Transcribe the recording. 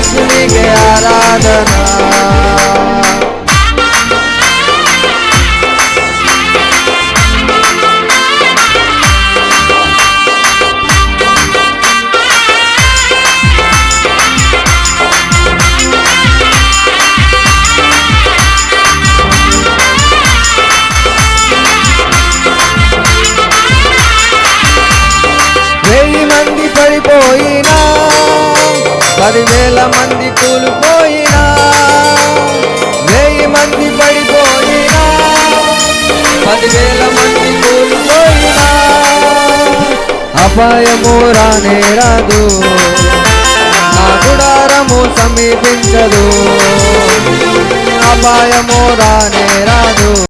యేసునికే ఆరాధన. పడిపోయినా 10,000 మంది కూలిపోయినా, 1000 మంది పడిపోయినా, 10,000 మంది కూలిపోయినా, అపాయము రానే రాదు, నా గుడారము సమీపించదు, అపాయము రానే రాదు.